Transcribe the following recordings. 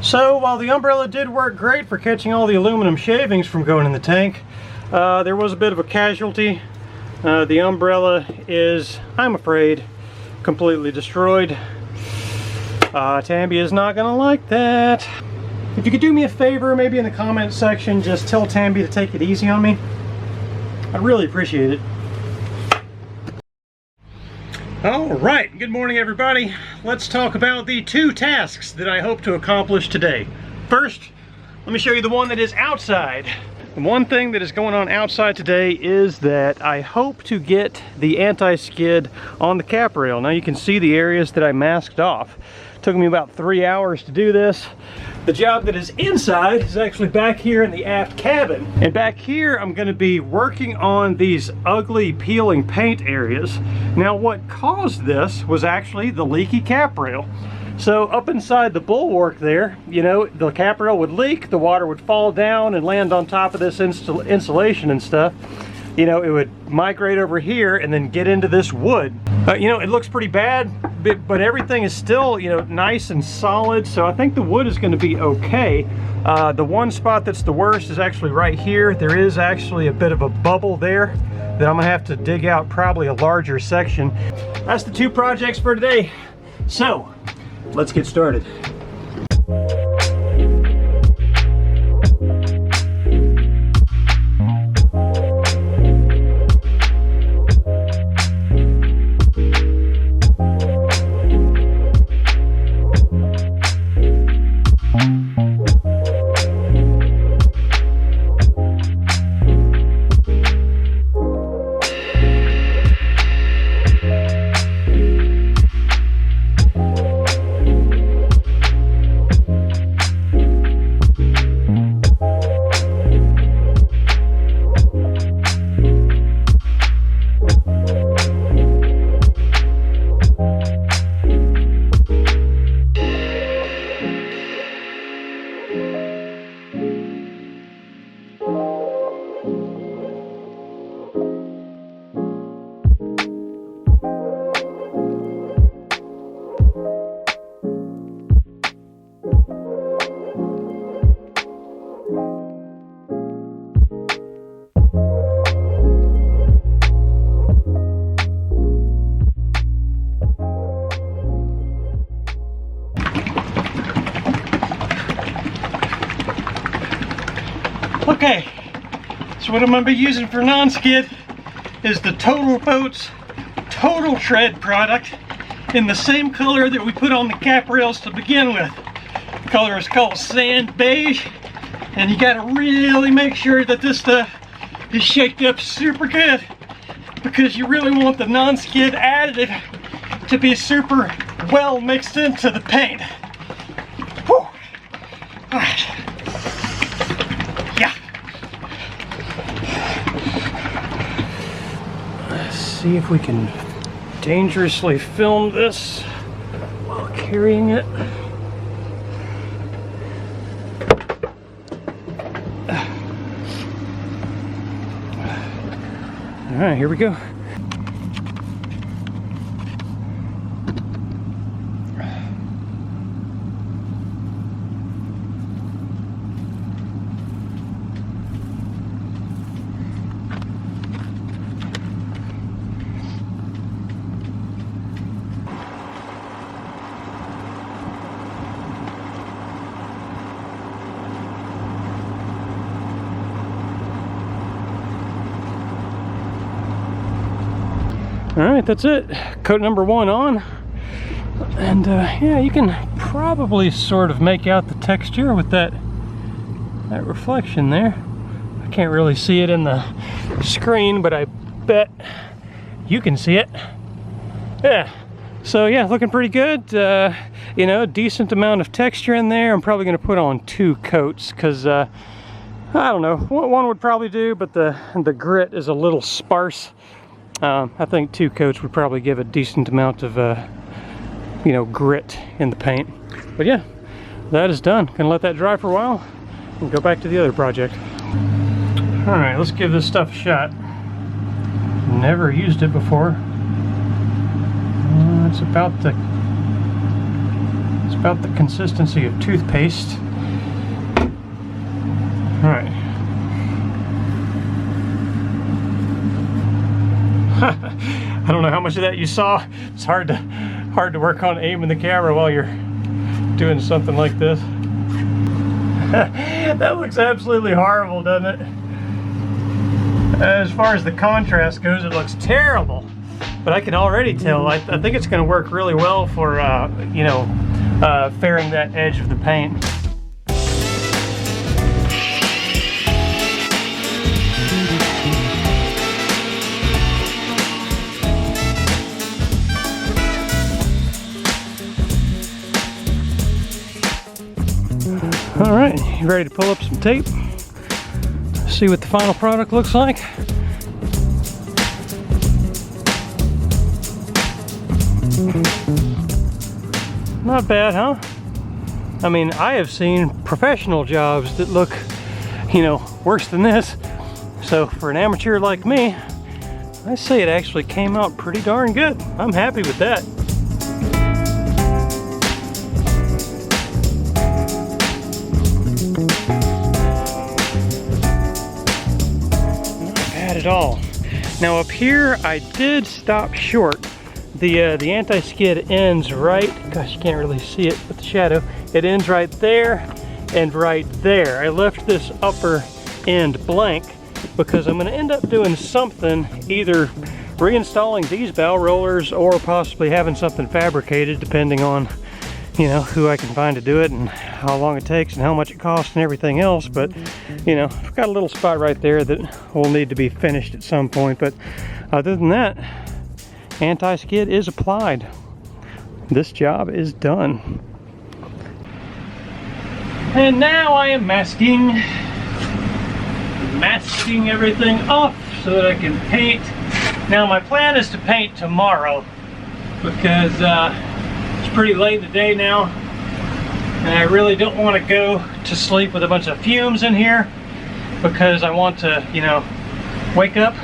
So while the umbrella did work great for catching all the aluminum shavings from going in the tank, there was a bit of a casualty. The umbrella is, I'm afraid, completely destroyed. Tambi is not gonna like that. If you could do me a favor, maybe in the comment section, just tell Tambi to take it easy on me. I'd really appreciate it. Alright, good morning everybody. Let's talk about the 2 tasks that I hope to accomplish today. First, let me show you the one that is outside. The one thing that is going on outside today is that I hope to get the anti-skid on the cap rail. Now you can see the areas that I masked off. It took me about 3 hours to do this. The job that is inside is actually back here in the aft cabin. And back here, I'm gonna be working on these ugly peeling paint areas. Now what caused this was actually the leaky cap rail. So up inside the bulwark there, you know, the cap rail would leak, the water would fall down and land on top of this insulation and stuff. You know, it would migrate over here and then get into this wood. You know, it looks pretty bad, but everything is still, you know, nice and solid. So I think the wood is going to be okay. The one spot that's the worst is actually right here. There is actually a bit of a bubble there that I'm gonna have to dig out probably a larger section. That's the 2 projects for today. So let's get started. Okay, so what I'm going to be using for non-skid is the Total Boats Total Tread product in the same color that we put on the cap rails to begin with. The color is called Sand Beige, and you got to really make sure that this stuff is shaked up super good because you really want the non-skid additive to be super well mixed into the paint. Whew. All right. See if we can dangerously film this while carrying it. All right, here we go. All right, that's it. Coat number 1 on. And yeah, you can probably sort of make out the texture with that reflection there. I Can't really see it in the screen, but I bet you can see it. Yeah, so yeah, looking pretty good. You know, decent amount of texture in there. I'm probably going to put on 2 coats because I don't know, one would probably do, but the grit is a little sparse. I think 2 coats would probably give a decent amount of you know, grit in the paint. But yeah, that is done. Gonna let that dry for a while and go back to the other project. All right, let's give this stuff a shot. Never used it before. It's about the consistency of toothpaste. All right. I don't know how much of that you saw. It's hard to work on aiming the camera while you're doing something like this. That looks absolutely horrible, doesn't it? As far as the contrast goes, it looks terrible. But I can already tell, I think it's going to work really well for, you know, fairing that edge of the paint. All right, you ready to pull up some tape? See what the final product looks like? Not bad, huh? I mean, I have seen professional jobs that look, you know, worse than this. So for an amateur like me, I say it actually came out pretty darn good. I'm happy with that. Not bad at all. Now up here, I did stop short. The anti-skid ends right, gosh, you can't really see it with the shadow. It ends right there and right there. I left this upper end blank because I'm going to end up doing something, either reinstalling these bow rollers or possibly having something fabricated, depending on, you know, who I can find to do it and how long it takes and how much it costs and everything else. But, you know, I've got a little spot right there that will need to be finished at some point. But other than that, anti-skid is applied. This job is done. And now I am masking everything off so that I can paint. Now my plan is to paint tomorrow because it's pretty late in the day now and I really don't want to go to sleep with a bunch of fumes in here because I want to, you know, wake up.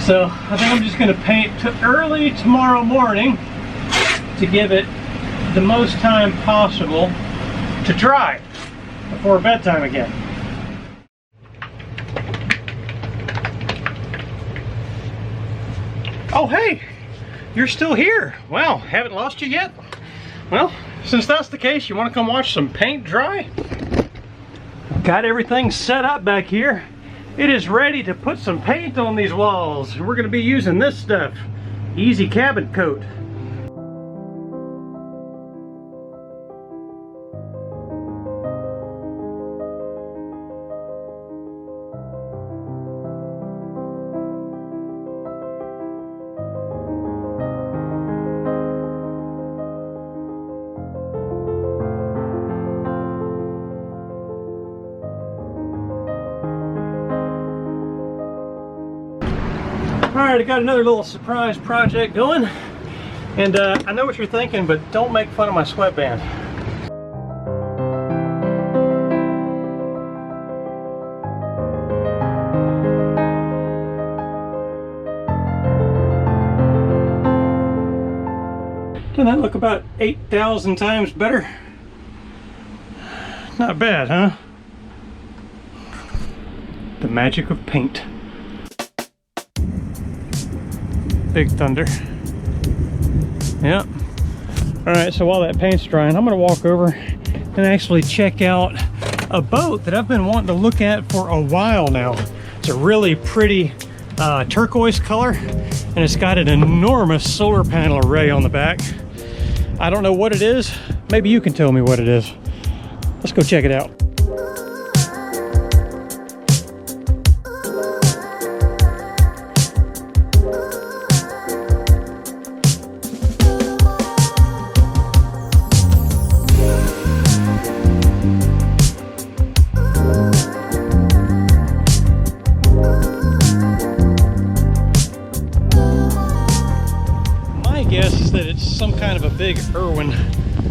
So I think I'm just going to paint early tomorrow morning to give it the most time possible to dry before bedtime again. Oh hey, you're still here. Wow, haven't lost you yet? Well, since that's the case, you want to come watch some paint dry? Got everything set up back here. It is ready to put some paint on these walls. We're going to be using this stuff, Easy Cabin Coat. Alright, I got another little surprise project going, and I know what you're thinking, but don't make fun of my sweatband. Doesn't that look about 8,000 times better? Not bad, huh? The magic of paint. Big thunder. Yep. Alright, so while that paint's drying, I'm going to walk over and actually check out a boat that I've been wanting to look at for a while now. It's a really pretty turquoise color, and it's got an enormous solar panel array on the back. I don't know what it is. Maybe you can tell me what it is. Let's go check it out. My guess is that it's some kind of a big Irwin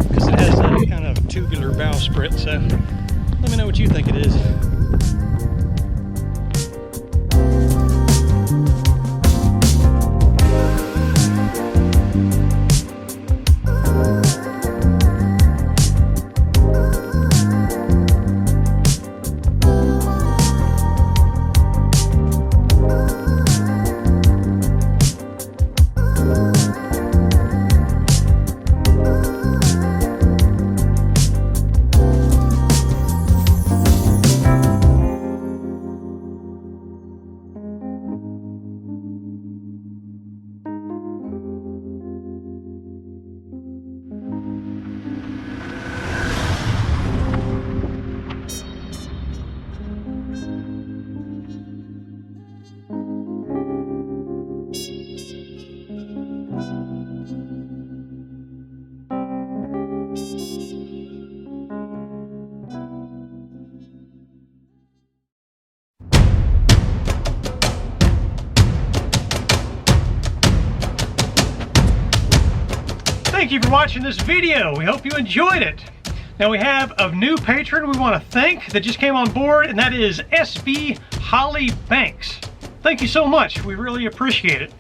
because it has that kind of tubular bowsprit. So let me know what you think it is. Thank you for watching this video. We hope you enjoyed it. Now we have a new patron we want to thank that just came on board, and that is SB Holly Banks. Thank you so much. We really appreciate it.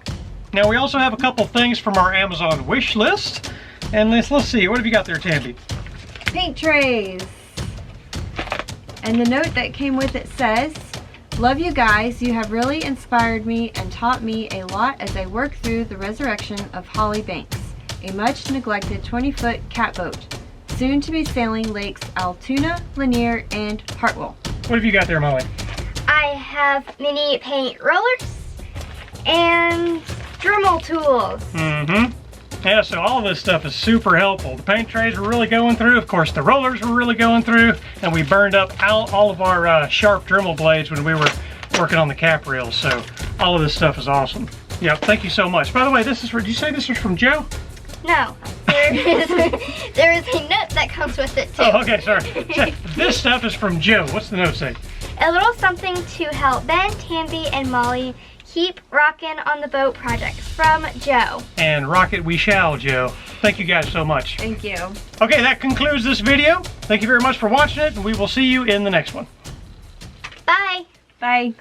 Now we also have a couple things from our Amazon wish list. And let's see, what have you got there, Tambi? Paint trays. And the note that came with it says, "Love you guys. You have really inspired me and taught me a lot as I work through the resurrection of Holly Banks, a much neglected 20-foot catboat, soon to be sailing lakes Altoona, Lanier, and Hartwell." What have you got there, Molly? I have mini paint rollers and Dremel tools. Yeah, so all of this stuff is super helpful. The paint trays were really going through. Of course, the rollers were really going through. And we burned up all of our sharp Dremel blades when we were working on the cap rails. So all of this stuff is awesome. Yeah, thank you so much. By the way, this is, did you say this was from Joe? No, there is a note that comes with it too. Oh, okay, sorry. This stuff is from Joe. What's the note say? A little something to help Ben, Tambi, and Molly keep rocking on the boat projects from Joe. And rock it we shall, Joe. Thank you guys so much. Thank you. Okay, that concludes this video. Thank you very much for watching it, and we will see you in the next one. Bye. Bye.